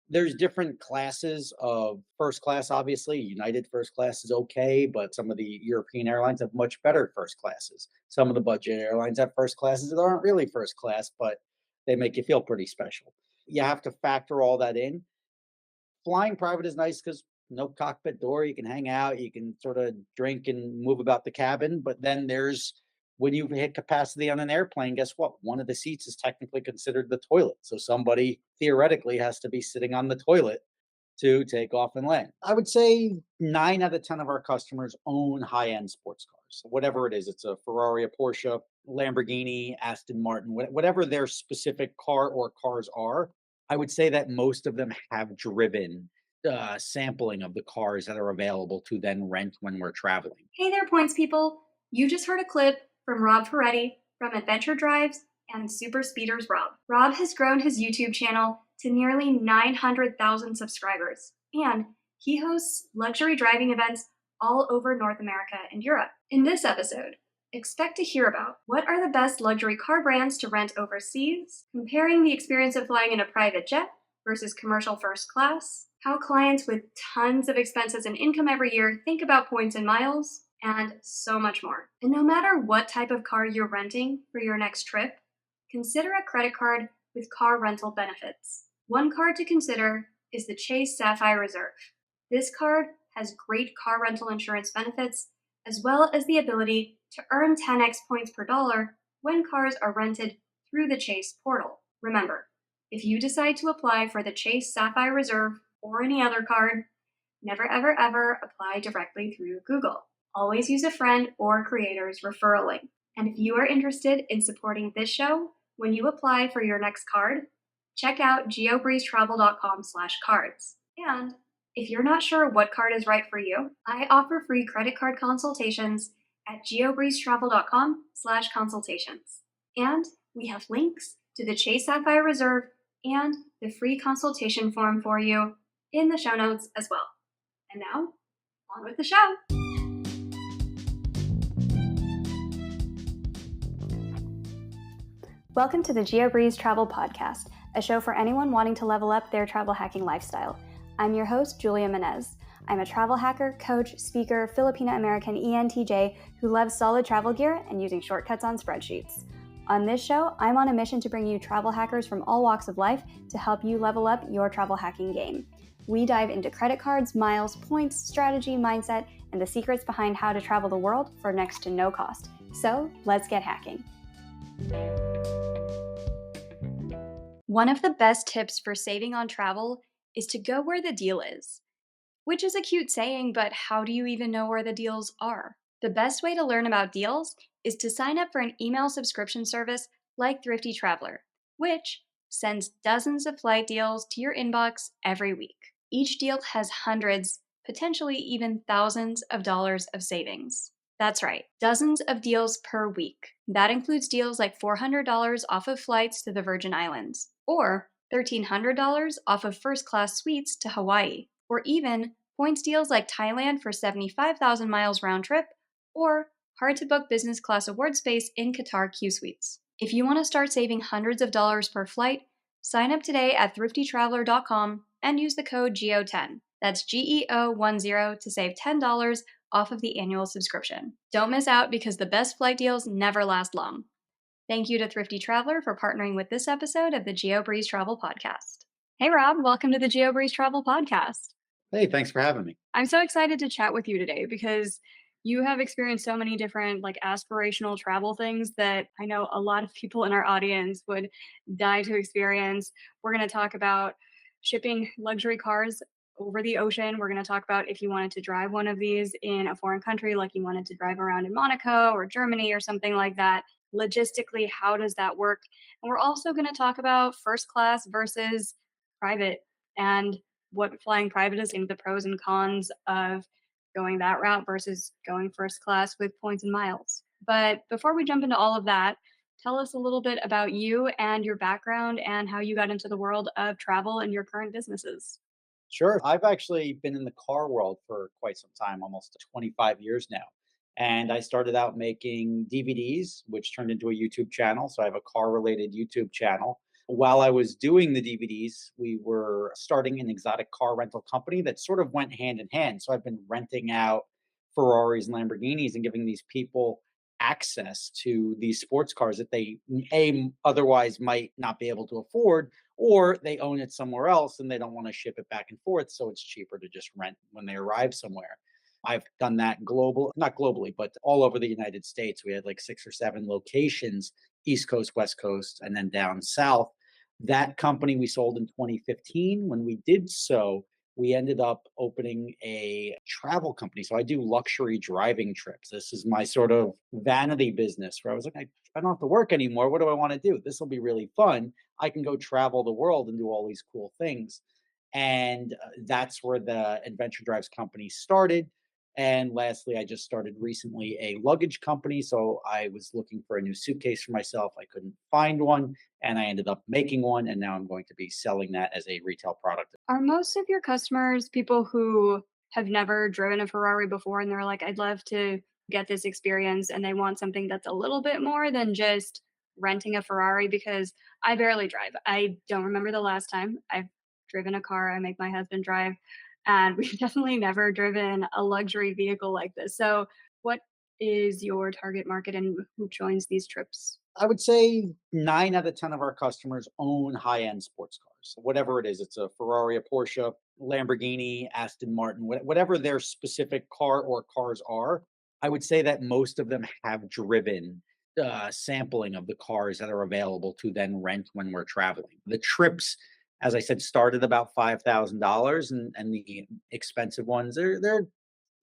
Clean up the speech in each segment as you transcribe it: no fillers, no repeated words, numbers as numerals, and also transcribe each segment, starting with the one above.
There's different classes of first class, obviously. United first class is okay, but some of the European airlines have much better first classes. Some of the budget airlines have first classes that aren't really first class, but they make you feel pretty special. You have to factor all that in. Flying private is nice because no cockpit door, you can hang out, you can sort of drink and move about the cabin, but then there's when you hit capacity on an airplane, guess what? One of the seats is technically considered the toilet, so somebody theoretically has to be sitting on the toilet to take off and land. I would say 9 out of 10 of our customers own high-end sports cars. Whatever it is, it's a Ferrari, a Porsche, Lamborghini, Aston Martin, whatever their specific car or cars are. I would say that most of them have driven sampling of the cars that are available to then rent when we're traveling. Hey there, points people! You just heard a clip from Rob Ferretti from Adventure Drives and Super Speeders Rob. Rob has grown his YouTube channel to nearly 900,000 subscribers, and he hosts luxury driving events all over North America and Europe. In this episode, expect to hear about what are the best luxury car brands to rent overseas, comparing the experience of flying in a private jet versus commercial first class, how clients with tons of expenses and income every year think about points and miles, and so much more. And no matter what type of car you're renting for your next trip, consider a credit card with car rental benefits. One card to consider is the Chase Sapphire Reserve. This card has great car rental insurance benefits, as well as the ability to earn 10x points per dollar when cars are rented through the Chase portal. Remember, if you decide to apply for the Chase Sapphire Reserve or any other card, never ever ever apply directly through Google. Always use a friend or creator's referral link. And if you are interested in supporting this show when you apply for your next card, check out geobreezetravel.com/cards. And if you're not sure what card is right for you, I offer free credit card consultations at geobreezetravel.com/consultations. And we have links to the Chase Sapphire Reserve and the free consultation form for you in the show notes as well. And now, on with the show. Welcome to the GeoBreeze Travel Podcast, a show for anyone wanting to level up their travel hacking lifestyle. I'm your host, Julia Menez. I'm a travel hacker, coach, speaker, Filipino-American ENTJ who loves solid travel gear and using shortcuts on spreadsheets. On this show, I'm on a mission to bring you travel hackers from all walks of life to help you level up your travel hacking game. We dive into credit cards, miles, points, strategy, mindset, and the secrets behind how to travel the world for next to no cost. So, let's get hacking. One of the best tips for saving on travel is to go where the deal is. Which is a cute saying, but how do you even know where the deals are? The best way to learn about deals is to sign up for an email subscription service like Thrifty Traveler, which sends dozens of flight deals to your inbox every week. Each deal has hundreds, potentially even thousands of dollars of savings. That's right, dozens of deals per week. That includes deals like $400 off of flights to the Virgin Islands, or $1,300 off of first-class suites to Hawaii, or even points deals like Thailand for 75,000 miles round trip, or hard-to-book business class award space in Qatar Q Suites. If you want to start saving hundreds of dollars per flight, sign up today at thriftytraveler.com and use the code GEO10. That's GEO10 to save $10 off of the annual subscription. Don't miss out because the best flight deals never last long. Thank you to Thrifty Traveler for partnering with this episode of the GeoBreeze Travel Podcast. Hey Rob, welcome to the GeoBreeze Travel Podcast. Hey, thanks for having me. I'm so excited to chat with you today because you have experienced so many different aspirational travel things that I know a lot of people in our audience would die to experience. We're going to talk about shipping luxury cars over the ocean. We're going to talk about if you wanted to drive one of these in a foreign country, like you wanted to drive around in Monaco or Germany or something like that. Logistically, how does that work? And we're also going to talk about first class versus private and what flying private is and the pros and cons of going that route versus going first class with points and miles. But before we jump into all of that, tell us a little bit about you and your background and how you got into the world of travel and your current businesses. Sure. I've actually been in the car world for quite some time, almost 25 years now. And I started out making DVDs, which turned into a YouTube channel. So I have a car related YouTube channel. While I was doing the DVDs, we were starting an exotic car rental company that sort of went hand in hand. So I've been renting out Ferraris and Lamborghinis and giving these people access to these sports cars that they otherwise might not be able to afford, or they own it somewhere else and they don't want to ship it back and forth. So it's cheaper to just rent when they arrive somewhere. I've done that not globally, but all over the United States. We had like 6 or 7 locations, East Coast, West Coast, and then down south. That company we sold in 2015. When we did so, we ended up opening a travel company. So I do luxury driving trips. This is my sort of vanity business where I was like, I don't have to work anymore. What do I want to do? This will be really fun. I can go travel the world and do all these cool things. And that's where the Adventure Drives company started. And lastly, I just started recently a luggage company. So I was looking for a new suitcase for myself. I couldn't find one, and I ended up making one. And now I'm going to be selling that as a retail product. Are most of your customers people who have never driven a Ferrari before and they're like, I'd love to get this experience and they want something that's a little bit more than just renting a Ferrari? Because I barely drive. I don't remember the last time I've driven a car. I make my husband drive, and we've definitely never driven a luxury vehicle like this. So, what is your target market and who joins these trips? I would say 9 out of 10 of our customers own high-end sports cars. Whatever it is, it's a Ferrari, a Porsche, Lamborghini, Aston Martin, whatever their specific car or cars are. I would say that most of them have driven sampling of the cars that are available to then rent when we're traveling. The trips, as I said, start at about $5,000, and the expensive ones they're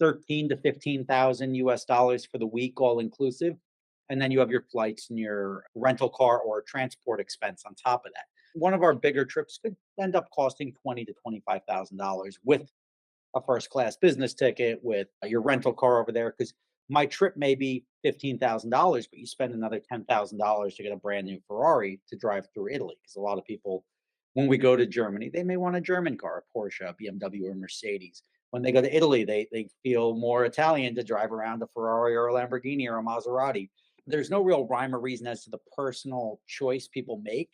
13 to 15,000 US dollars for the week, all inclusive, and then you have your flights and your rental car or transport expense on top of that. One of our bigger trips could end up costing 20 to $25,000 with a first class business ticket, with your rental car over there. Because my trip may be $15,000, but you spend another $10,000 to get a brand new Ferrari to drive through Italy. Because a lot of people, when we go to Germany, they may want a German car, a Porsche, a BMW, or Mercedes. When they go to Italy, they feel more Italian to drive around a Ferrari or a Lamborghini or a Maserati. There's no real rhyme or reason as to the personal choice people make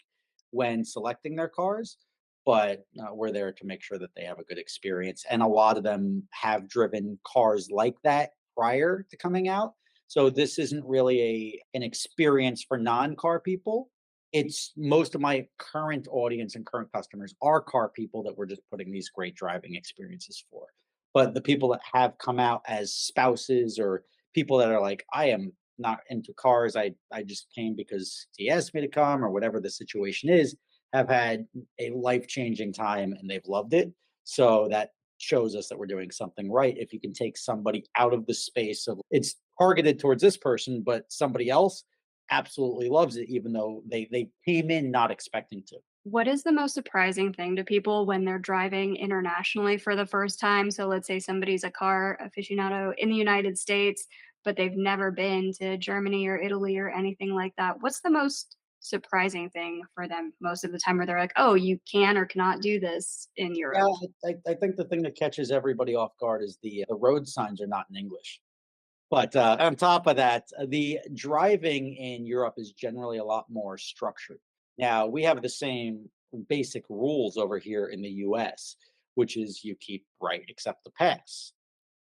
when selecting their cars, but we're there to make sure that they have a good experience. And a lot of them have driven cars like that prior to coming out. So this isn't really an experience for non-car people. It's most of my current audience and current customers are car people that we're just putting these great driving experiences for. But the people that have come out as spouses or people that are like, I am not into cars. I just came because he asked me to come or whatever the situation is, have had a life-changing time and they've loved it. So that shows us that we're doing something right. If you can take somebody out of the space of it's targeted towards this person, but somebody else absolutely loves it, even though they came in not expecting to. What is the most surprising thing to people when they're driving internationally for the first time? So let's say somebody's a car aficionado in the United States, but they've never been to Germany or Italy or anything like that. What's the most surprising thing for them most of the time where they're like, "Oh, you can or cannot do this in Yeah, Europe?" I think the thing that catches everybody off guard is the road signs are not in English. But, on top of that, the driving in Europe is generally a lot more structured. Now, we have the same basic rules over here in the US, which is you keep right except the pass,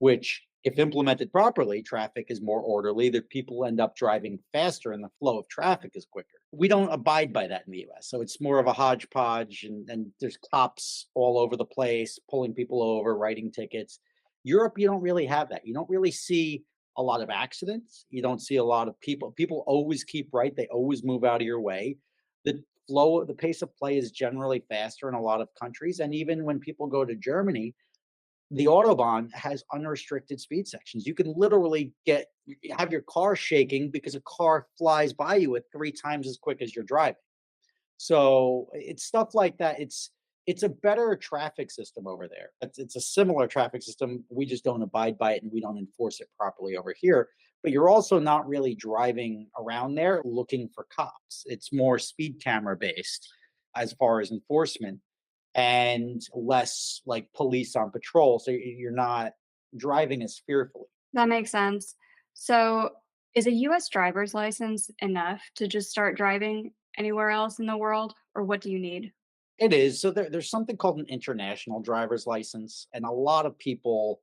which, if implemented properly, traffic is more orderly, that people end up driving faster and the flow of traffic is quicker. We don't abide by that in the US. So it's more of a hodgepodge, and there's cops all over the place pulling people over, writing tickets. Europe, you don't really have that. You don't really see a lot of accidents. You don't see a lot of people. People always keep right. They always move out of your way. The pace of play is generally faster in a lot of countries. And even when people go to Germany, the Autobahn has unrestricted speed sections. You can literally have your car shaking because a car flies by you at 3 times as quick as you're driving. So, it's stuff like that. It's a better traffic system over there. It's a similar traffic system. We just don't abide by it and we don't enforce it properly over here. But you're also not really driving around there looking for cops. It's more speed camera based as far as enforcement and less like police on patrol. So you're not driving as fearfully. That makes sense. So, is a US driver's license enough to just start driving? anywhere else in the world, or what do you need? It is. So there's something called an international driver's license, and a lot of people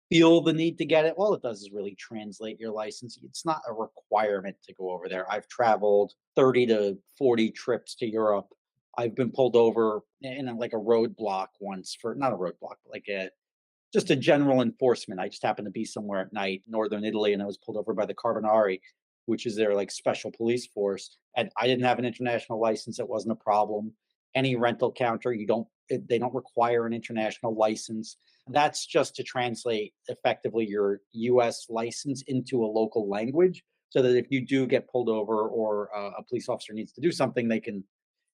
feel the need to get it. All it does is really translate your license. It's not a requirement to go over there. I've traveled 30 to 40 trips to Europe. I've been pulled over in like a roadblock once for not a roadblock, but like a just a general enforcement. I just happened to be somewhere at night, northern Italy, and I was pulled over by the Carbonari, which is their like special police force. And I didn't have an international license. It wasn't a problem. Any rental counter, they don't require an international license. That's just to translate effectively your US license into a local language so that if you do get pulled over or a police officer needs to do something, they can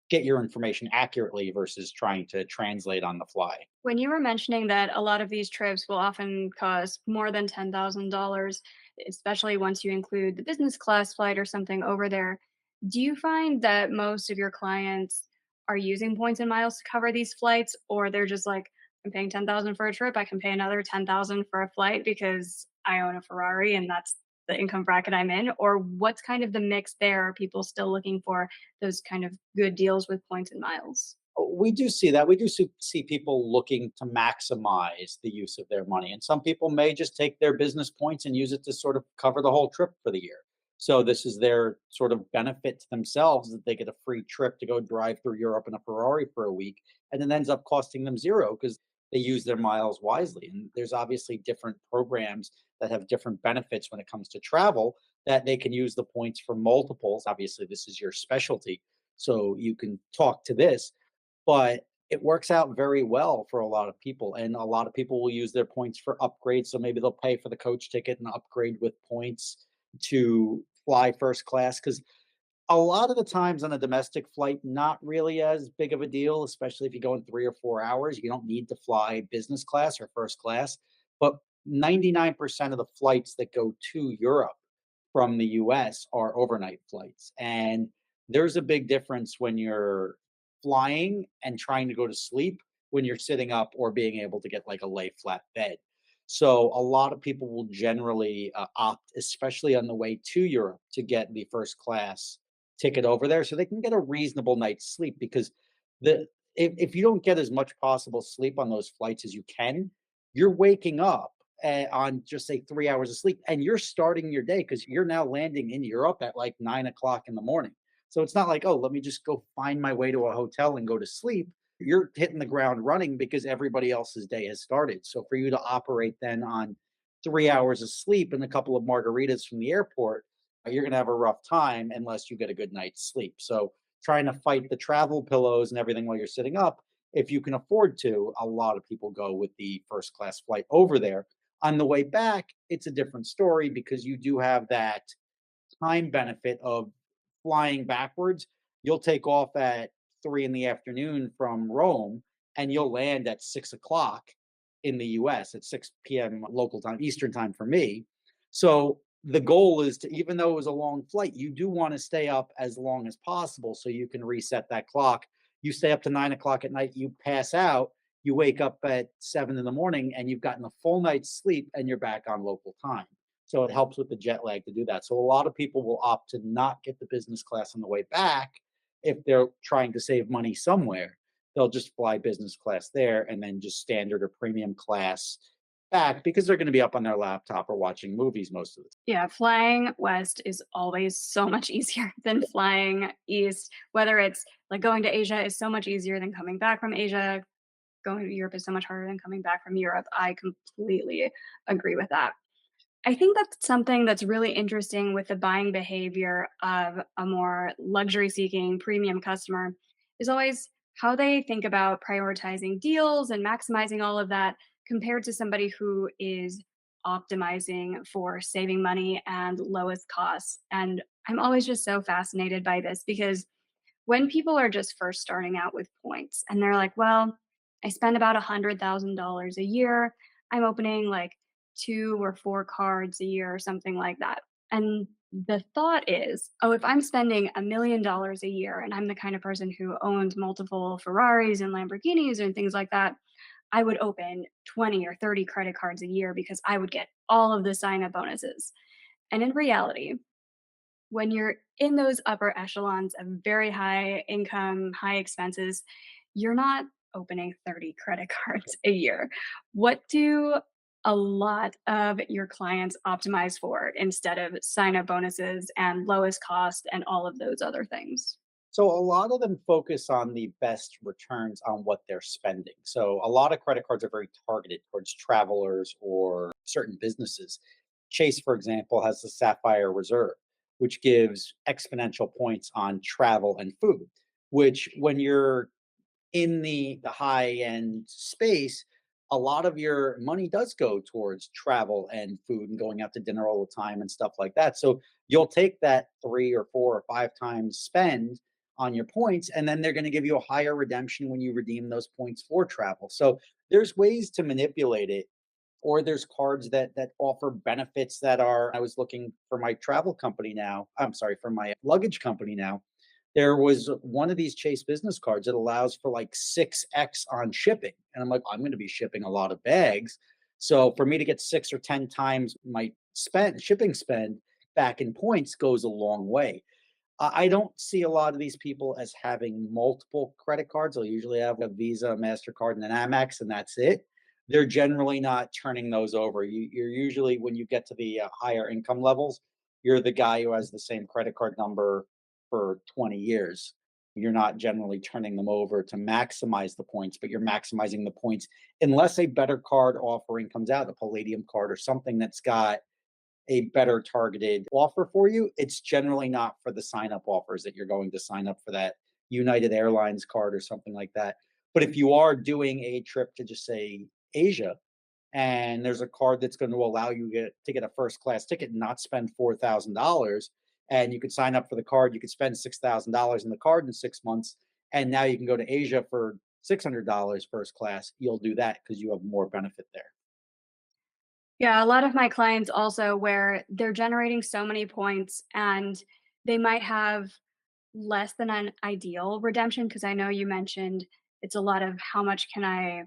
get your information accurately versus trying to translate on the fly. When you were mentioning that a lot of these trips will often cost more than $10,000, especially once you include the business class flight or something over there, do you find that most of your clients are using points and miles to cover these flights, or they're just like, I'm paying 10,000 for a trip, I can pay another 10,000 for a flight because I own a Ferrari and that's the income bracket I'm in? Or what's kind of the mix there? Are people still looking for those kind of good deals with points and miles? We do see that. We do see people looking to maximize the use of their money. And some people may just take their business points and use it to sort of cover the whole trip for the year. So this is their sort of benefit to themselves that they get a free trip to go drive through Europe in a Ferrari for a week and it ends up costing them zero because they use their miles wisely. And there's obviously different programs that have different benefits when it comes to travel that they can use the points for multiples. Obviously, this is your specialty. So you can talk to this, but it works out very well for a lot of people, and a lot of people will use their points for upgrades, so maybe they'll pay for the coach ticket and upgrade with points to fly first class. Because a lot of the times on a domestic flight, not really as big of a deal, especially if you go in 3 or 4 hours, you don't need to fly business class or first class, but 99% of the flights that go to Europe from the US are overnight flights, and there's a big difference when you're flying and trying to go to sleep when you're sitting up or being able to get, like, a lay flat bed. So, a lot of people will generally, opt, especially on the way to Europe, to get the first class ticket over there so they can get a reasonable night's sleep because the if you don't get as much possible sleep on those flights as you can, you're waking up on just say 3 hours of sleep and you're starting your day because you're now landing in Europe at like 9 o'clock in the morning. So it's not like, oh, let me just go find my way to a hotel and go to sleep. You're hitting the ground running because everybody else's day has started. So for you to operate then on 3 hours of sleep and a couple of margaritas from the airport, you're going to have a rough time unless you get a good night's sleep. So trying to fight the travel pillows and everything while you're sitting up, if you can afford to, a lot of people go with the first class flight over there. On the way back, it's a different story because you do have that time benefit of flying backwards. You'll take off at 3 in the afternoon from Rome and you'll land at 6 o'clock in the US at 6 p.m. local time, Eastern time for me. So the goal is to, even though it was a long flight, you do want to stay up as long as possible so you can reset that clock. You stay up to 9 o'clock at night, you pass out, you wake up at 7 in the morning and you've gotten a full night's sleep and you're back on local time. So it helps with the jet lag to do that. So a lot of people will opt to not get the business class on the way back if they're trying to save money somewhere. They'll just fly business class there and then just standard or premium class back because they're going to be up on their laptop or watching movies most of the Yeah, flying west is always so much easier than flying east. Whether it's like going to Asia is so much easier than coming back from Asia. Going to Europe is so much harder than coming back from Europe. I completely agree with that. I think that's something that's really interesting with the buying behavior of a more luxury seeking premium customer is always how they think about prioritizing deals and maximizing all of that compared to somebody who is optimizing for saving money and lowest costs. And I'm always just so fascinated by this because when people are just first starting out with points and they're like, well, I spend about $100,000 a year. I'm opening like 2 or 4 cards a year or something like that. And the thought is, oh, if I'm spending $1 million a year and I'm the kind of person who owns multiple Ferraris and Lamborghinis and things like that, I would open 20 or 30 credit cards a year because I would get all of the sign up bonuses. And in reality, when you're in those upper echelons of very high income, high expenses, you're not opening 30 credit cards a year. What do a lot of your clients optimize for instead of sign up bonuses and lowest cost and all of those other things? So a lot of them focus on the best returns on what they're spending. So a lot of credit cards are very targeted towards travelers or certain businesses. Chase, for example, has the Sapphire Reserve, which gives exponential points on travel and food, which when you're in the high end space, a lot of your money does go towards travel and food and going out to dinner all the time and stuff like that. So you'll take that 3 or 4 or 5 times spend on your points, and then they're going to give you a higher redemption when you redeem those points for travel. So there's ways to manipulate it, or there's cards that offer benefits that are. I was looking for my travel company now. I'm sorry, for my luggage company now. There was one of these Chase business cards that allows for like 6x on shipping. And I'm like, I'm going to be shipping a lot of bags. So for me to get 6 or 10 times my spend shipping spend back in points goes a long way. I don't see a lot of these people as having multiple credit cards. They'll usually have a Visa, MasterCard, and an Amex, and that's it. They're generally not turning those over. You're usually, when you get to the higher income levels, you're the guy who has the same credit card number for 20 years. You're not generally turning them over to maximize the points, but you're maximizing the points unless a better card offering comes out, a Palladium card or something that's got a better targeted offer for you. It's generally not for the sign up offers that you're going to sign up for that United Airlines card or something like that. But if you are doing a trip to just say Asia, and there's a card that's going to allow you to get a first class ticket and not spend $4,000, and you could sign up for the card, you could spend $6,000 in the card in 6 months, and now you can go to Asia for $600 first class. You'll do that because you have more benefit there. Yeah, a lot of my clients also where they're generating so many points and they might have less than an ideal redemption because I know you mentioned it's a lot of how much can I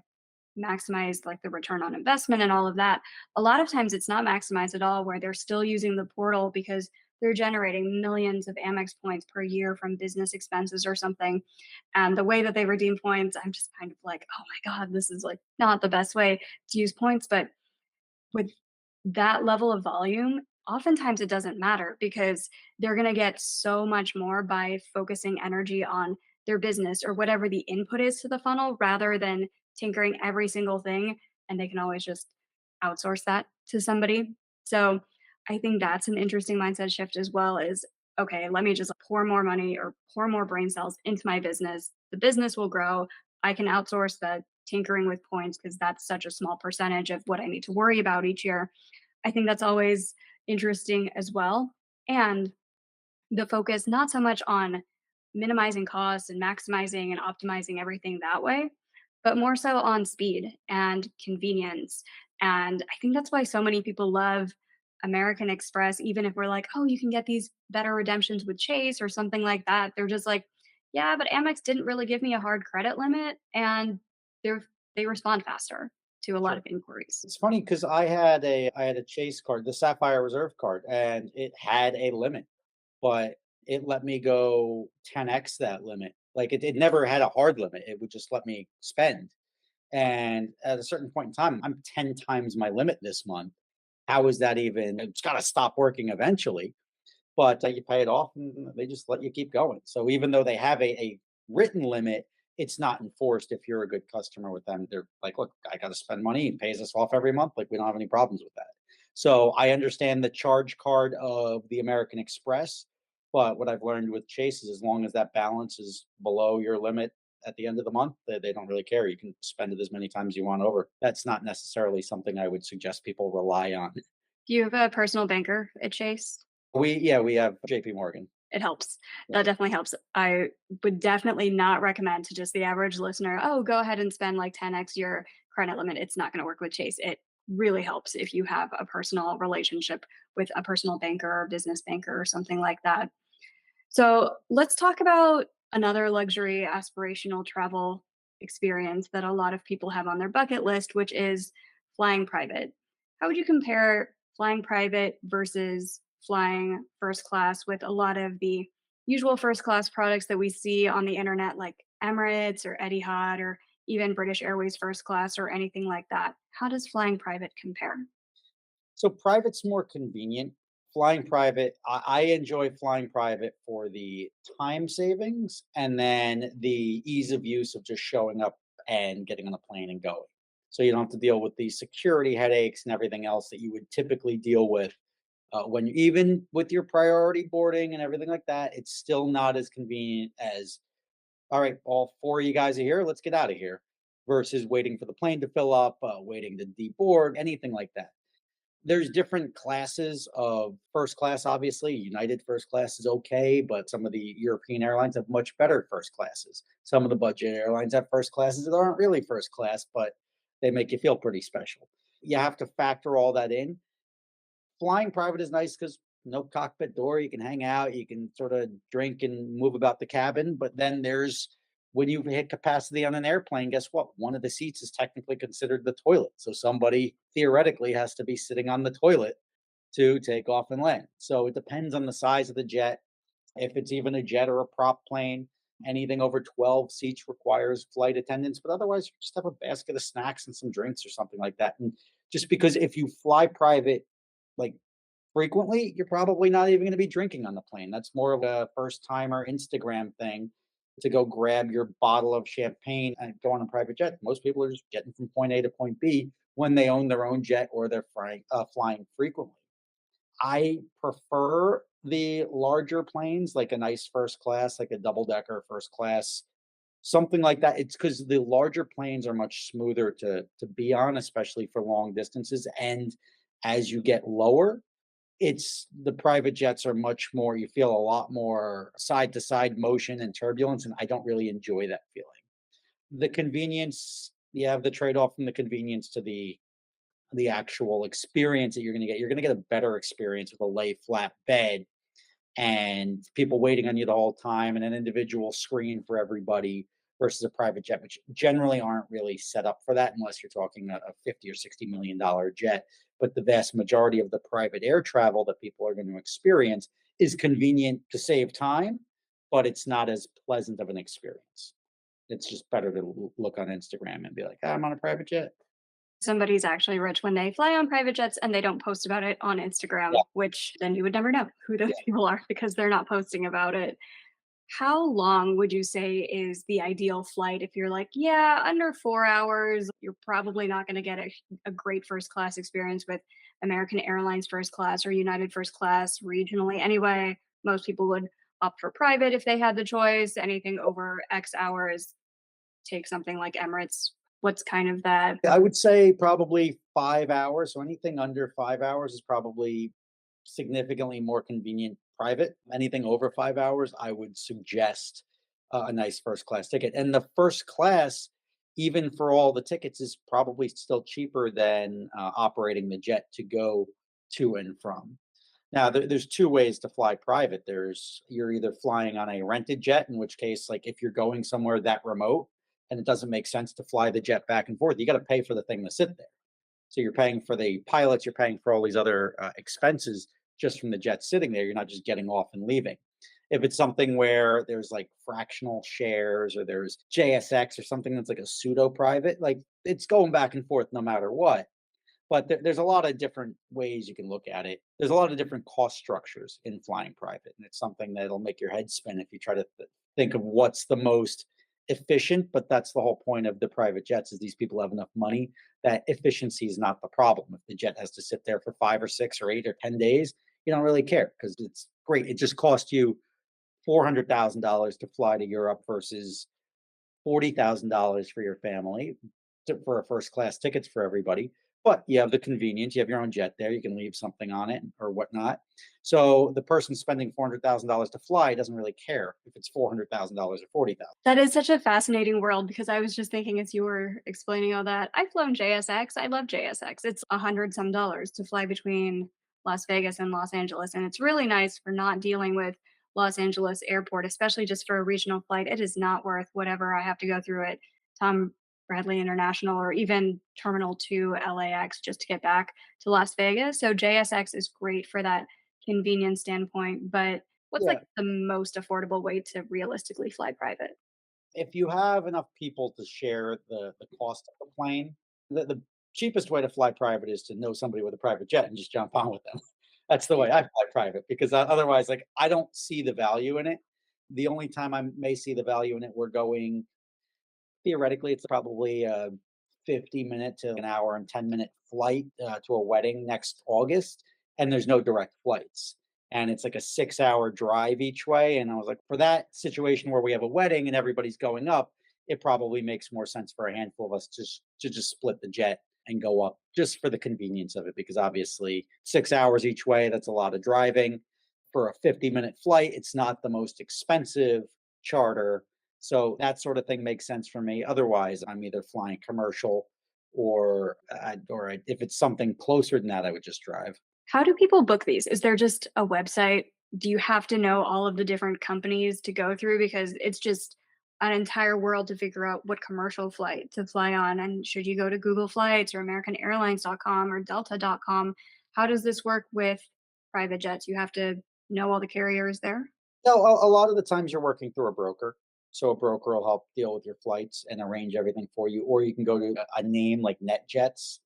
maximize like the return on investment and all of that. A lot of times it's not maximized at all where they're still using the portal because they're generating millions of Amex points per year from business expenses or something. And the way that they redeem points, I'm just kind of like, oh my God, this is like not the best way to use points. But with that level of volume, oftentimes it doesn't matter because they're going to get so much more by focusing energy on their business or whatever the input is to the funnel rather than tinkering every single thing. And they can always just outsource that to somebody. So I think that's an interesting mindset shift as well is okay, let me just pour more money or pour more brain cells into my business. The business will grow. I can outsource the tinkering with points because that's such a small percentage of what I need to worry about each year. I think that's always interesting as well. And the focus not so much on minimizing costs and maximizing and optimizing everything that way, but more so on speed and convenience. And I think that's why so many people love American Express, even if we're like, oh, you can get these better redemptions with Chase or something like that. They're just like, yeah, but Amex didn't really give me a hard credit limit and they're they respond faster to a lot Sure. of inquiries. It's funny because I had a Chase card, the Sapphire Reserve card, and it had a limit, but it let me go 10x that limit. Like it never had a hard limit. It would just let me spend. And at a certain point in time, I'm 10 times my limit this month. How is that even? It's got to stop working eventually, but you pay it off and they just let you keep going. So even though they have a written limit, it's not enforced if you're a good customer with them. They're like, look, I got to spend money. He pays us off every month. Like we don't have any problems with that. So I understand the charge card of the American Express, but what I've learned with Chase is as long as that balance is below your limit at the end of the month, they don't really care. You can spend it as many times you want over. That's not necessarily something I would suggest people rely on. Do you have a personal banker at Chase? We have JP Morgan. It helps. That definitely helps. I would definitely not recommend to just the average listener, "Oh, go ahead and spend like 10x your credit limit." It's not gonna work with Chase. It really helps if you have a personal relationship with a personal banker or business banker or something like that. So, let's talk about another luxury aspirational travel experience that a lot of people have on their bucket list, which is flying private. How would you compare flying private versus flying first class with a lot of the usual first class products that we see on the internet, like Emirates or Etihad or even British Airways first class or anything like that. How does flying private compare? So private's more convenient. Flying private, I enjoy flying private for the time savings and then the ease of use of just showing up and getting on the plane and going. So you don't have to deal with the security headaches and everything else that you would typically deal with when you, even with your priority boarding and everything like that. It's still not as convenient as, all right, all four of you guys are here. Let's get out of here. Versus waiting for the plane to fill up, waiting to deboard, anything like that. There's different classes of first class, obviously. United first class is okay, but some of the European airlines have much better first classes. Some of the budget airlines have first classes that aren't really first class, but they make you feel pretty special. You have to factor all that in. Flying private is nice because no cockpit door, you can hang out, you can sort of drink and move about the cabin. But then there's when you hit capacity on an airplane, guess what? One of the seats is technically considered the toilet. So somebody theoretically has to be sitting on the toilet to take off and land. So it depends on the size of the jet. If it's even a jet or a prop plane, anything over 12 seats requires flight attendants. But otherwise, you just have a basket of snacks and some drinks or something like that. And just because if you fly private, like frequently, you're probably not even going to be drinking on the plane. That's more of a first timer Instagram thing to go grab your bottle of champagne and go on a private jet. Most people are just getting from point A to point B when they own their own jet or they're flying frequently. I prefer the larger planes, like a nice first class, like a double decker first class, something like that. It's because the larger planes are much smoother to be on, especially for long distances. And as you get lower, it's the private jets are much more you feel a lot more side to side motion and turbulence, and I don't really enjoy that feeling. The convenience, you have the trade-off from the convenience to the actual experience that you're gonna get. You're gonna get a better experience with a lay flat bed and people waiting on you the whole time and an individual screen for everybody versus a private jet, which generally aren't really set up for that unless you're talking a 50 or $60 million jet. But the vast majority of the private air travel that people are going to experience is convenient to save time, but it's not as pleasant of an experience. It's just better to look on Instagram and be like, "Ah, I'm on a private jet." Somebody's actually rich when they fly on private jets and they don't post about it on Instagram, Yeah. which then you would never know who those Yeah. people are because they're not posting about it. How long would you say is the ideal flight if you're like, yeah, under 4 hours, you're probably not going to get a great first class experience with American Airlines first class or United first class regionally? Anyway, most people would opt for private if they had the choice. Anything over X hours, take something like Emirates. What's kind of that? I would say probably 5 hours. So anything under 5 hours is probably significantly more convenient private. Anything over 5 hours, I would suggest a nice first class ticket. And the first class, even for all the tickets, is probably still cheaper than operating the jet to go to and from. Now, there's two ways to fly private. There's you're either flying on a rented jet, in which case, like if you're going somewhere that remote and it doesn't make sense to fly the jet back and forth, you got to pay for the thing to sit there. So you're paying for the pilots, you're paying for all these other expenses just from the jet sitting there. You're not just getting off and leaving. If it's something where there's like fractional shares or there's JSX or something that's like a pseudo private, like it's going back and forth no matter what. But there's a lot of different ways you can look at it. There's a lot of different cost structures in flying private, and it's something that'll make your head spin if you try to think of what's the most efficient. But that's the whole point of the private jets is these people have enough money that efficiency is not the problem. If the jet has to sit there for 5 or 6 or 8 or 10 days, you don't really care because it's great. It just cost you $400,000 to fly to Europe versus $40,000 for your family for a first class tickets for everybody. But you have the convenience. You have your own jet there. You can leave something on it or whatnot. So the person spending $400,000 to fly doesn't really care if it's $400,000 or 40,000. That is such a fascinating world because I was just thinking as you were explaining all that, I've flown JSX. I love JSX. It's 100 some dollars to fly between Las Vegas and Los Angeles. And it's really nice for not dealing with Los Angeles airport, especially just for a regional flight. It is not worth whatever I have to go through at Tom Bradley International or even Terminal 2 LAX just to get back to Las Vegas. So JSX is great for that convenience standpoint, but what's Yeah. like the most affordable way to realistically fly private? If you have enough people to share the cost of the plane, the cheapest way to fly private is to know somebody with a private jet and just jump on with them. That's the way I fly private because otherwise, like, I don't see the value in it. The only time I may see the value in it, we're going theoretically, it's probably a 50-minute to an hour and 10-minute flight to a wedding next August, and there's no direct flights. And it's like a 6-hour drive each way. And I was like, for that situation where we have a wedding and everybody's going up, it probably makes more sense for a handful of us to just split the jet and go up just for the convenience of it. Because obviously, 6 hours each way, that's a lot of driving. For a 50-minute flight, it's not the most expensive charter, so that sort of thing makes sense for me. Otherwise, I'm either flying commercial if it's something closer than that, I would just drive. How do people book these? Is there just a website? Do you have to know all of the different companies to go through? Because it's just an entire world to figure out what commercial flight to fly on. And should you go to Google Flights or AmericanAirlines.com or Delta.com? How does this work with private jets? You have to know all the carriers there? No, a lot of the times you're working through a broker. So a broker will help deal with your flights and arrange everything for you. Or you can go to a name like NetJets.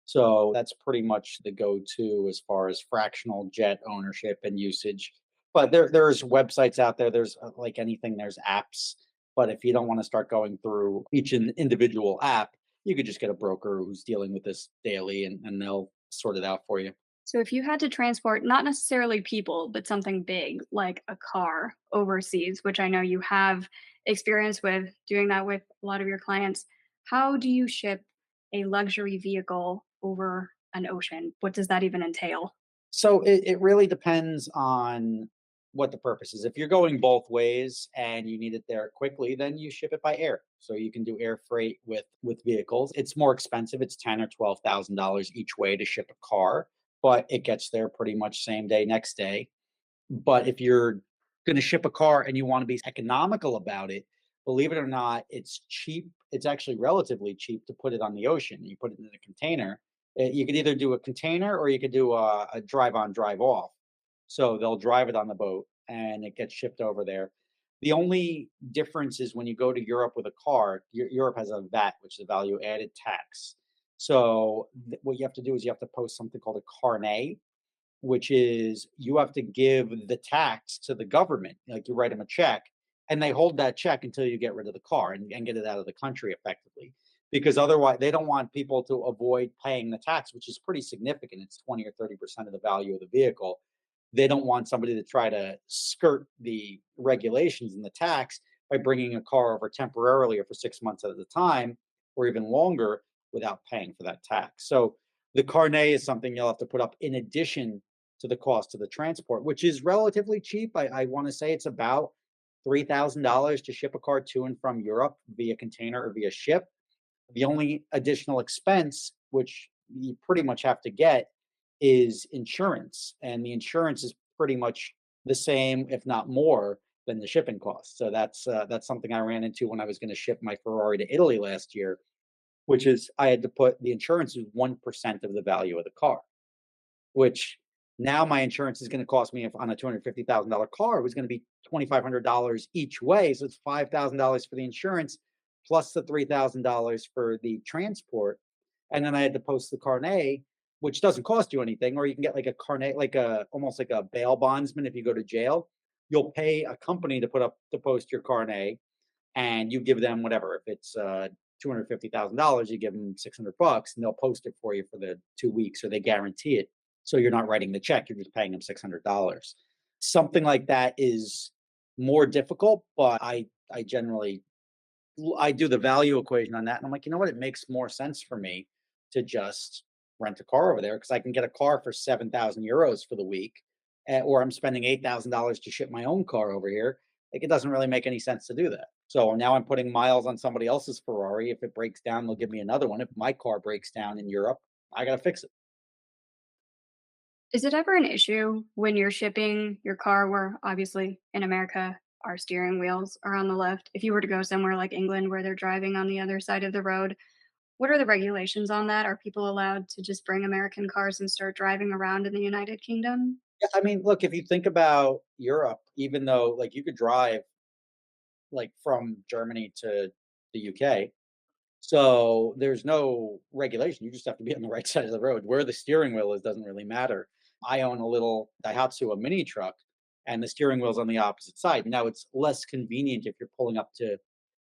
So that's pretty much the go-to as far as fractional jet ownership and usage. But there's websites out there. There's like anything, there's apps. But if you don't want to start going through each individual app, you could just get a broker who's dealing with this daily and they'll sort it out for you. So if you had to transport not necessarily people, but something big like a car overseas, which I know you have experience with doing that with a lot of your clients, how do you ship a luxury vehicle over an ocean? What does that even entail? So it really depends on what the purpose is. If you're going both ways and you need it there quickly, then you ship it by air. So you can do air freight with vehicles. It's more expensive. It's $10,000 or $12,000 each way to ship a car, but it gets there pretty much same day, next day. But if you're gonna ship a car and you wanna be economical about it, believe it or not, it's cheap. It's actually relatively cheap to put it on the ocean. You put it in a container. You could either do a container or you could do a drive on, drive off. So they'll drive it on the boat and it gets shipped over there. The only difference is when you go to Europe with a car, Europe has a VAT, which is a value added tax. So what you have to do is you have to post something called a carnet, which is you have to give the tax to the government. Like you write them a check and they hold that check until you get rid of the car and get it out of the country effectively. Because otherwise, they don't want people to avoid paying the tax, which is pretty significant. It's 20 or 30% of the value of the vehicle. They don't want somebody to try to skirt the regulations and the tax by bringing a car over temporarily or for 6 months at a time or even longer without paying for that tax. So the carnet is something you'll have to put up in addition to the cost of the transport, which is relatively cheap. I want to say it's about $3,000 to ship a car to and from Europe via container or via ship. The only additional expense, which you pretty much have to get, is insurance. And the insurance is pretty much the same, if not more, than the shipping costs. So that's something I ran into when I was going to ship my Ferrari to Italy last year, which is I had to put the insurance is 1% of the value of the car, which now my insurance is going to cost me if on a $250,000 car, it was going to be $2,500 each way. So it's $5,000 for the insurance plus the $3,000 for the transport. And then I had to post the carnet, which doesn't cost you anything, or you can get like a carnet, like a almost like a bail bondsman if you go to jail. You'll pay a company to put up to post your carnet and you give them whatever. If it's $250,000, you give them 600 bucks and they'll post it for you for the 2 weeks or they guarantee it. So you're not writing the check, you're just paying them $600. Something like that is more difficult, but I generally I do the value equation on that. And I'm like, you know what? It makes more sense for me to just rent a car over there because I can get a car for 7,000 euros for the week, or I'm spending $8,000 to ship my own car over here. Like, it doesn't really make any sense to do that. So now I'm putting miles on somebody else's Ferrari. If it breaks down, they'll give me another one. If my car breaks down in Europe, I got to fix it. Is it ever an issue when you're shipping your car where obviously in America our steering wheels are on the left? If you were to go somewhere like England where they're driving on the other side of the road, what are the regulations on that? Are people allowed to just bring American cars and start driving around in the United Kingdom? Yeah, I mean, look, if you think about Europe, even though like you could drive like from Germany to the UK, so there's no regulation. You just have to be on the right side of the road. Where the steering wheel is doesn't really matter. I own a little Daihatsu, a mini truck, and the steering wheel's on the opposite side. Now it's less convenient if you're pulling up to,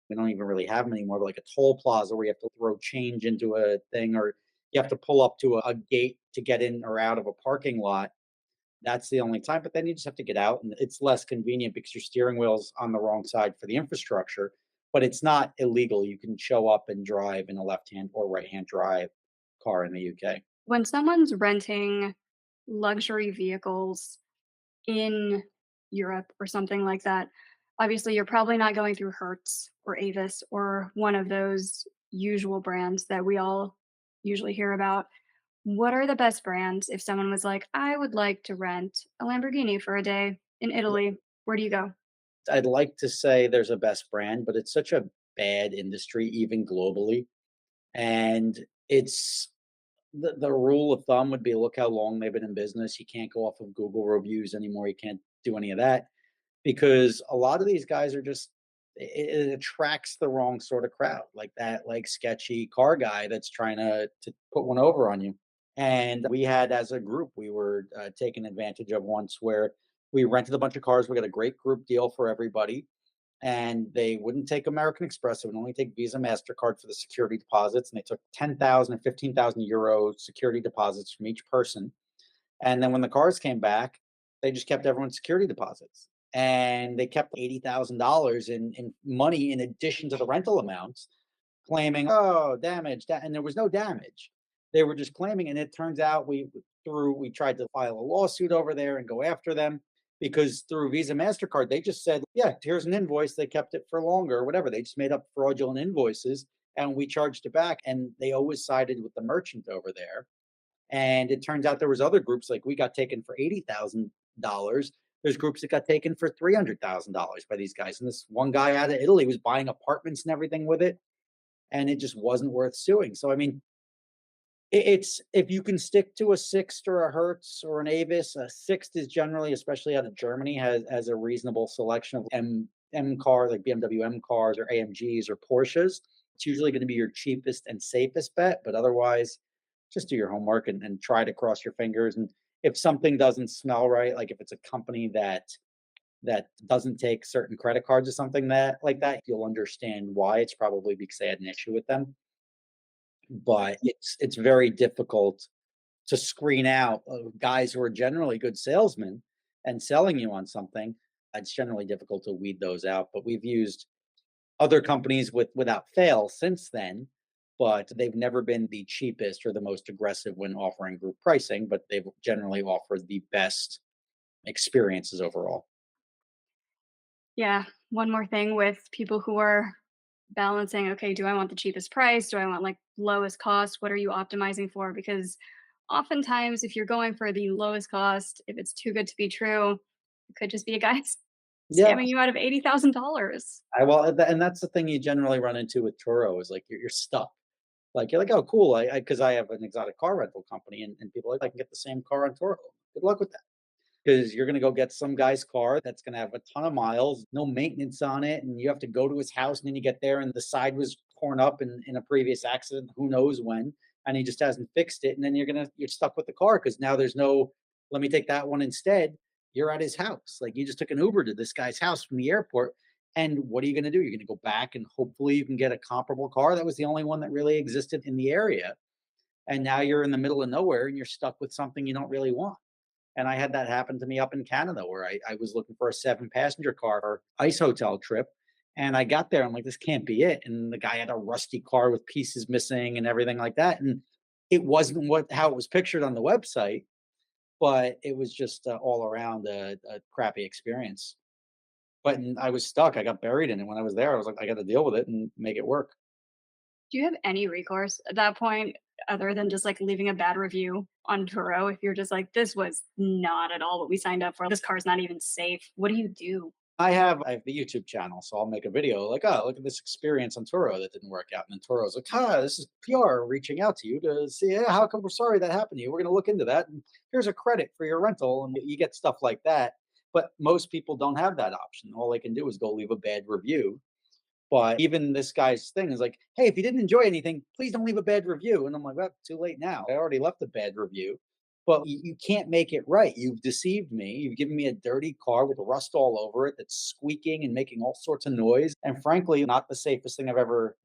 we don't even really have them anymore, but like a toll plaza where you have to throw change into a thing, or you have to pull up to a gate to get in or out of a parking lot. That's the only time, but then you just have to get out, and it's less convenient because your steering wheel's on the wrong side for the infrastructure, but it's not illegal. You can show up and drive in a left-hand or right-hand drive car in the UK. When someone's renting luxury vehicles in Europe or something like that, obviously you're probably not going through Hertz or Avis or one of those usual brands that we all usually hear about. What are the best brands if someone was like, I would like to rent a Lamborghini for a day in Italy? Where do you go? I'd like to say there's a best brand, but it's such a bad industry, even globally, and it's the rule of thumb would be look how long they've been in business. You can't go off of Google reviews anymore. You can't do any of that. Because a lot of these guys are just, it attracts the wrong sort of crowd, like that like sketchy car guy that's trying to put one over on you. And we had, as a group, we were taken advantage of once where we rented a bunch of cars. We got a great group deal for everybody, and they wouldn't take American Express. They would only take Visa, Mastercard for the security deposits, and they took 10,000 and 15,000 euro security deposits from each person. And then when the cars came back, they just kept everyone's security deposits. And they kept $80,000 in money in addition to the rental amounts, claiming, oh, damage. And there was no damage. They were just claiming. And it turns out we tried to file a lawsuit over there and go after them because through Visa MasterCard, they just said, yeah, here's an invoice. They kept it for longer or whatever. They just made up fraudulent invoices and we charged it back. And they always sided with the merchant over there, and it turns out there was other groups like we got taken for $80,000. There's groups that got taken for $300,000 by these guys. And this one guy out of Italy was buying apartments and everything with it, and it just wasn't worth suing. So I mean, it's if you can stick to a Sixt or a Hertz or an Avis, a Sixt is generally, especially out of Germany, has a reasonable selection of M cars like BMW M cars or AMGs or Porsches. It's usually going to be your cheapest and safest bet, but otherwise, just do your homework and try to cross your fingers. And if something doesn't smell right, like if it's a company that doesn't take certain credit cards or something that like that, you'll understand why. It's probably because they had an issue with them. But it's very difficult to screen out guys who are generally good salesmen and selling you on something. It's generally difficult to weed those out. But we've used other companies without fail since then, but they've never been the cheapest or the most aggressive when offering group pricing, but they've generally offered the best experiences overall. Yeah. One more thing with people who are balancing, okay, do I want the cheapest price? Do I want like lowest cost? What are you optimizing for? Because oftentimes, if you're going for the lowest cost, if it's too good to be true, it could just be a guy Yeah, scamming you out of $80,000. I well, and that's the thing you generally run into with Turo is like you're stuck. Like you're like, oh, cool. I because I have an exotic car rental company, and people are like, I can get the same car on Turo. Good luck with that. Because you're gonna go get some guy's car that's gonna have a ton of miles, no maintenance on it, and you have to go to his house, and then you get there and the side was torn up in a previous accident, who knows when, and he just hasn't fixed it, and then you're stuck with the car because now there's no, let me take that one instead. You're at his house. Like you just took an Uber to this guy's house from the airport. And what are you gonna do? You're gonna go back and hopefully you can get a comparable car. That was the only one that really existed in the area. And now you're in the middle of nowhere and you're stuck with something you don't really want. And I had that happen to me up in Canada where I was looking for a 7-passenger car for ice hotel trip. And I got there, I'm like, this can't be it. And the guy had a rusty car with pieces missing and everything like that. And it wasn't what how it was pictured on the website, but it was just all around a crappy experience. I was stuck. I got buried in it when I was there. I was like, I got to deal with it and make it work. Do you have any recourse at that point other than just like leaving a bad review on Turo? If you're just like, this was not at all what we signed up for, this car's not even safe. What do you do? I have the YouTube channel, so I'll make a video like, "Oh, look at this experience on Turo that didn't work out." And then Turo's like, "Ah, this is PR reaching out to you to see, yeah, how come we're sorry that happened to you. We're gonna look into that, and here's a credit for your rental." And you get stuff like that. But most people don't have that option. All they can do is go leave a bad review. But even this guy's thing is like, "Hey, if you didn't enjoy anything, please don't leave a bad review." And I'm like, "Well, too late now. I already left a bad review." But you can't make it right. You've deceived me. You've given me a dirty car with rust all over it that's squeaking and making all sorts of noise. And frankly, not the safest thing I've ever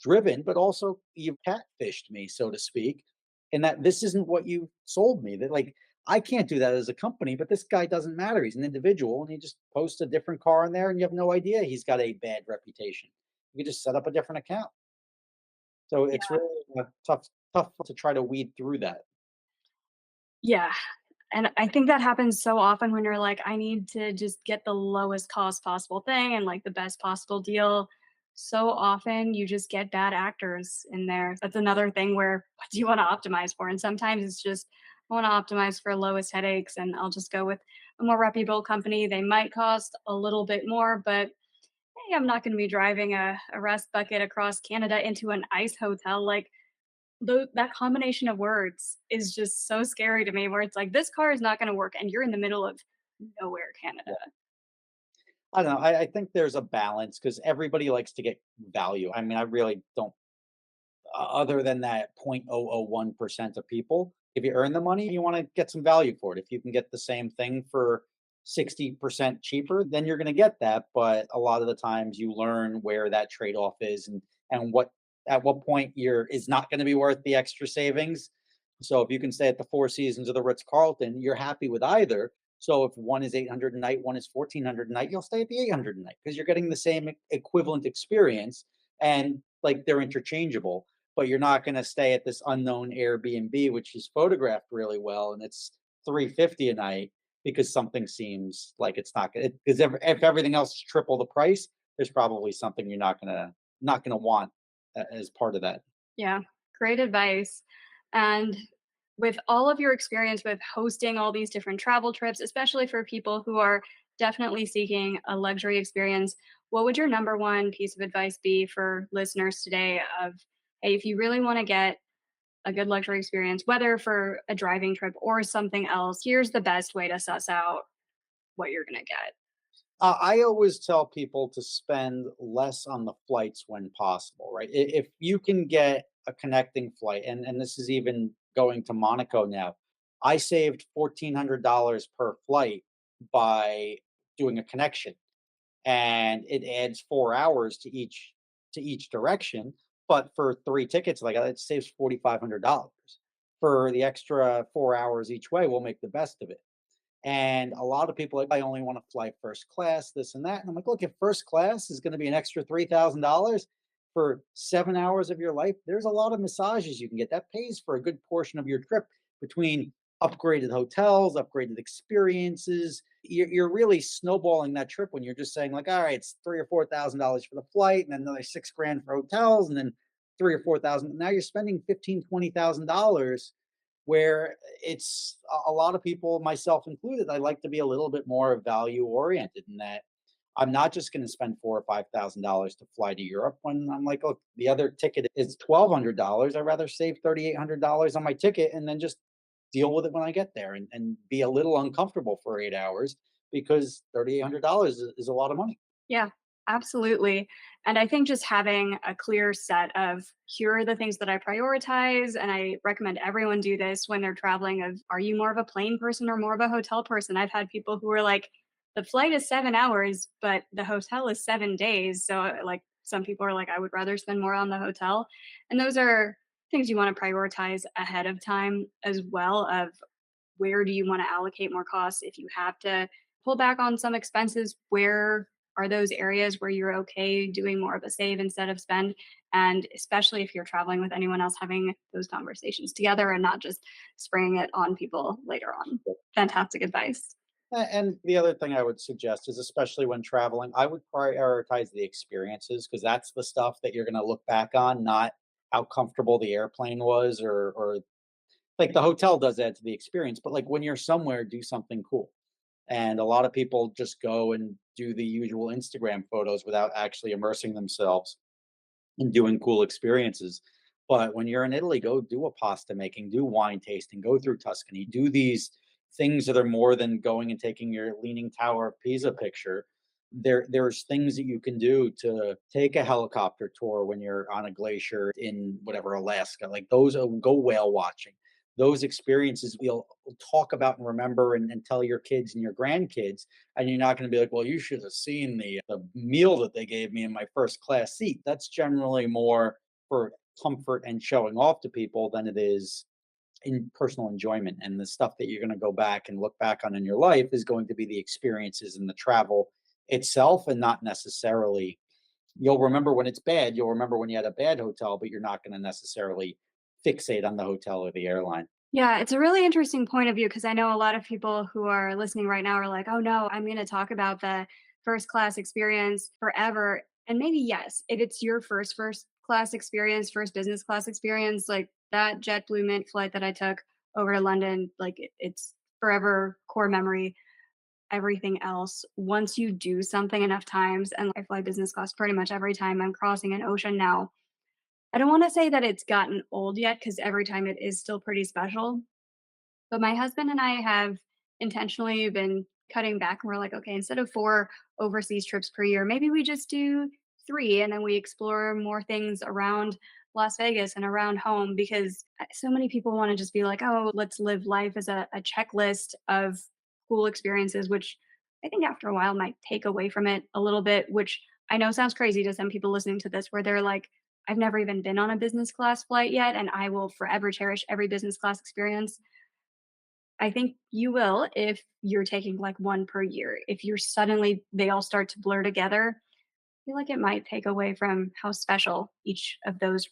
driven, but also you've catfished me, so to speak, and that this isn't what you sold me. That like I can't do that as a company, but this guy doesn't matter. He's an individual, and he just posts a different car in there, and you have no idea he's got a bad reputation. You can just set up a different account. So it's really tough to try to weed through that. Yeah. And I think that happens so often when you're like, I need to just get the lowest cost possible thing and like the best possible deal. So often you just get bad actors in there. That's another thing where what do you want to optimize for? And sometimes it's just I want to optimize for lowest headaches and I'll just go with a more reputable company. They might cost a little bit more, but hey, I'm not going to be driving a rest bucket across Canada into an ice hotel. Like that combination of words is just so scary to me where it's like, "This car is not gonna work," and you're in the middle of nowhere, Canada. I don't know. I think there's a balance because everybody likes to get value. I mean, I really don't. Other than that 0.001% of people, if you earn the money, you want to get some value for it. If you can get the same thing for 60% cheaper, then you're going to get that. But a lot of the times you learn where that trade off is and what at what point you're is not going to be worth the extra savings. So if you can stay at the Four Seasons or the Ritz Carlton, you're happy with either. So if one is 800 a night, one is 1400 a night, you'll stay at the 800 a night because you're getting the same equivalent experience and like they're interchangeable, but you're not going to stay at this unknown Airbnb, which is photographed really well, and it's 350 a night because something seems like it's not going. Because if everything else is triple the price, there's probably something you're not gonna want as part of that. Yeah, great advice. And with all of your experience with hosting all these different travel trips, especially for people who are definitely seeking a luxury experience, what would your number one piece of advice be for listeners today of, hey, if you really want to get a good luxury experience, whether for a driving trip or something else, here's the best way to suss out what you're going to get. I always tell people to spend less on the flights when possible, right? If you can get a connecting flight, and this is even going to Monaco now, I saved $1,400 per flight by doing a connection, and it adds 4 hours to each direction. But for three tickets, like it saves $4,500. For the extra 4 hours each way, we'll make the best of it. And a lot of people are like, I only want to fly first class, this and that. And I'm like, look, if first class is going to be an extra $3,000 for 7 hours of your life, there's a lot of massages you can get. That pays for a good portion of your trip between upgraded hotels, upgraded experiences. You're really snowballing that trip when you're just saying, like, all right, it's $3,000 or $4,000 for the flight, and then another 6 grand for hotels, and then 3 or 4 thousand. Now you're spending 15, $20,000 where it's a lot of people, myself included, I like to be a little bit more value oriented in that I'm not just going to spend $4 or $5,000 to fly to Europe when I'm like, look, the other ticket is $1,200. I'd rather save $3,800 on my ticket and then just deal with it when I get there and be a little uncomfortable for 8 hours because $3,800 is a lot of money. Yeah, absolutely. And I think just having a clear set of here are the things that I prioritize, and I recommend everyone do this when they're traveling of are you more of a plane person or more of a hotel person? I've had people who are like, the flight is 7 hours, but the hotel is 7 days. So like some people are like, I would rather spend more on the hotel. And those are things you want to prioritize ahead of time as well of where do you want to allocate more costs if you have to pull back on some expenses, where are those areas where you're okay doing more of a save instead of spend, and especially if you're traveling with anyone else, having those conversations together and not just spraying it on people later on. Fantastic advice. And the other thing I would suggest is, especially when traveling, I would prioritize the experiences because that's the stuff that you're going to look back on, not how comfortable the airplane was or like the hotel does add to the experience. But like when you're somewhere, do something cool. And a lot of people just go and do the usual Instagram photos without actually immersing themselves and doing cool experiences. But when you're in Italy, go do a pasta making, do wine tasting, go through Tuscany, do these things that are more than going and taking your Leaning Tower of Pisa picture. There's things that you can do to take a helicopter tour when you're on a glacier in whatever Alaska. Like those, go whale watching. Those experiences you'll talk about and remember and tell your kids and your grandkids, and you're not going to be like, well, you should have seen the meal that they gave me in my first class seat. That's generally more for comfort and showing off to people than it is in personal enjoyment. And the stuff that you're going to go back and look back on in your life is going to be the experiences and the travel itself, and not necessarily, you'll remember when it's bad, you'll remember when you had a bad hotel, but you're not going to necessarily fixate on the hotel or the airline. Yeah, it's a really interesting point of view because I know a lot of people who are listening right now are like, oh no, I'm going to talk about the first class experience forever. And maybe, yes, if it's your first class experience, first business class experience, like that JetBlue Mint flight that I took over to London, like it's forever core memory. Everything else, once you do something enough times, and I fly business class pretty much every time I'm crossing an ocean now. I don't want to say that it's gotten old yet because every time it is still pretty special. But my husband and I have intentionally been cutting back, and we're like, okay, instead of 4 overseas trips per year, maybe we just do 3 and then we explore more things around Las Vegas and around home because so many people want to just be like, oh, let's live life as a checklist of cool experiences, which I think after a while might take away from it a little bit, which I know sounds crazy to some people listening to this, where they're like, I've never even been on a business class flight yet, and I will forever cherish every business class experience. I think you will if you're taking like 1 per year. If you're suddenly they all start to blur together, I feel like it might take away from how special each of those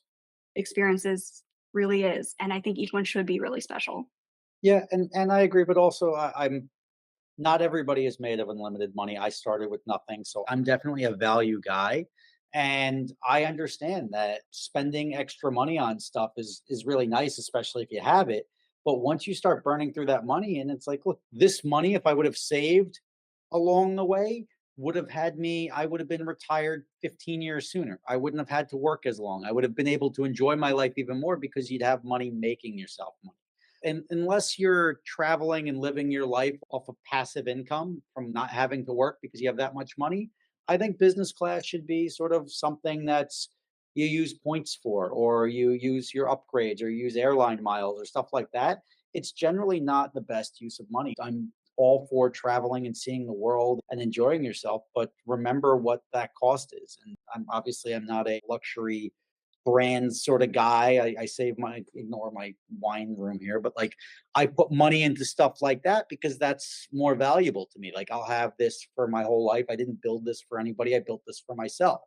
experiences really is, and I think each one should be really special. Yeah, and I agree, but also I'm not everybody is made of unlimited money. I started with nothing, so I'm definitely a value guy. And I understand that spending extra money on stuff is really nice, especially if you have it. But once you start burning through that money, and it's like, look, this money, if I would have saved along the way, would have had me, I would have been retired 15 years sooner. I wouldn't have had to work as long. I would have been able to enjoy my life even more because you'd have money making yourself money. And unless you're traveling and living your life off of passive income from not having to work because you have that much money, I think business class should be sort of something that's you use points for, or you use your upgrades, or use airline miles or stuff like that. It's generally not the best use of money. I'm all for traveling and seeing the world and enjoying yourself, but remember what that cost is. And I'm not a luxury brand sort of guy. I save my ignore my wine room here, but like I put money into stuff like that because that's more valuable to me. Like I'll have this for my whole life. I didn't build this for anybody. I built this for myself.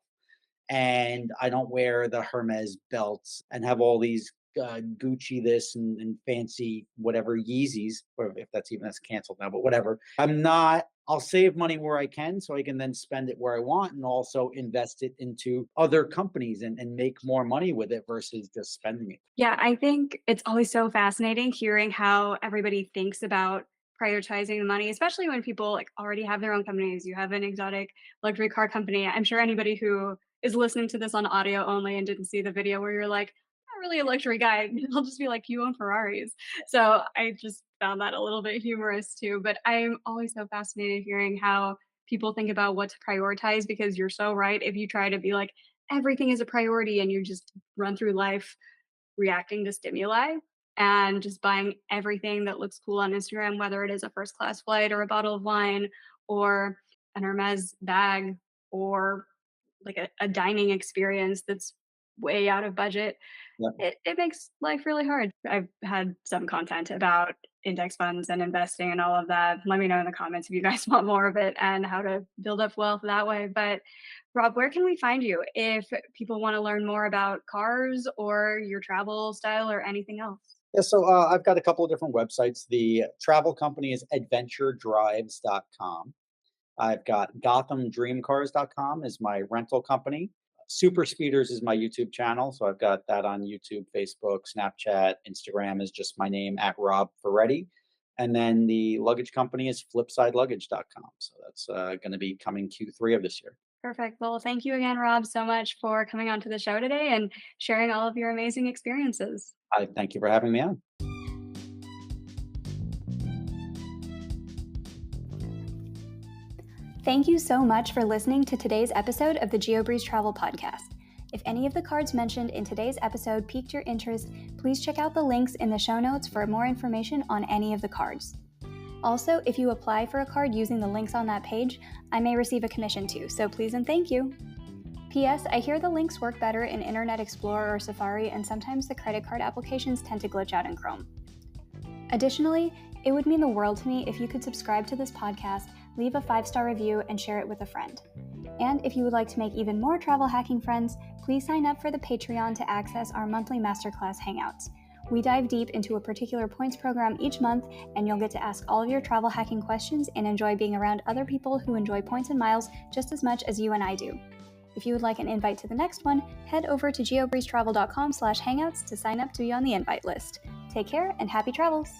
And I don't wear the Hermes belts and have all these Gucci this and fancy whatever Yeezys, or if that's canceled now, but whatever. I'm not. I'll save money where I can so I can then spend it where I want, and also invest it into other companies and make more money with it versus just spending it. Yeah, I think it's always so fascinating hearing how everybody thinks about prioritizing the money, especially when people like already have their own companies. You have an exotic luxury car company. I'm sure anybody who is listening to this on audio only and didn't see the video where you're like, not really a luxury guy. I'll just be like, you own Ferraris. So I just found that a little bit humorous too. But I'm always so fascinated hearing how people think about what to prioritize because you're so right. If you try to be like, everything is a priority and you just run through life reacting to stimuli and just buying everything that looks cool on Instagram, whether it is a first class flight or a bottle of wine or an Hermes bag or like a dining experience that's way out of budget. Yeah. It makes life really hard. I've had some content about index funds and investing and all of that. Let me know in the comments if you guys want more of it and how to build up wealth that way. But Rob, where can we find you if people want to learn more about cars or your travel style or anything else? Yeah, so I've got a couple of different websites. The travel company is adventuredrives.com. I've got gothamdreamcars.com is my rental company. Super Speeders is my YouTube channel. So I've got that on YouTube, Facebook, Snapchat, Instagram is just my name at Rob Ferretti. And then the luggage company is flipsideluggage.com. So that's going to be coming Q3 of this year. Perfect. Well, thank you again, Rob, so much for coming onto the show today and sharing all of your amazing experiences. I thank you for having me on. Thank you so much for listening to today's episode of the GeoBreeze Travel Podcast. If any of the cards mentioned in today's episode piqued your interest, please check out the links in the show notes for more information on any of the cards. Also, if you apply for a card using the links on that page, I may receive a commission too, so please and thank you. P.S. I hear the links work better in Internet Explorer or Safari, and sometimes the credit card applications tend to glitch out in Chrome. Additionally, it would mean the world to me if you could subscribe to this podcast, leave a 5-star review, and share it with a friend. And if you would like to make even more travel hacking friends, please sign up for the Patreon to access our monthly masterclass hangouts. We dive deep into a particular points program each month, and you'll get to ask all of your travel hacking questions and enjoy being around other people who enjoy points and miles just as much as you and I do. If you would like an invite to the next one, head over to geobreezetravel.com/hangouts to sign up to be on the invite list. Take care and happy travels!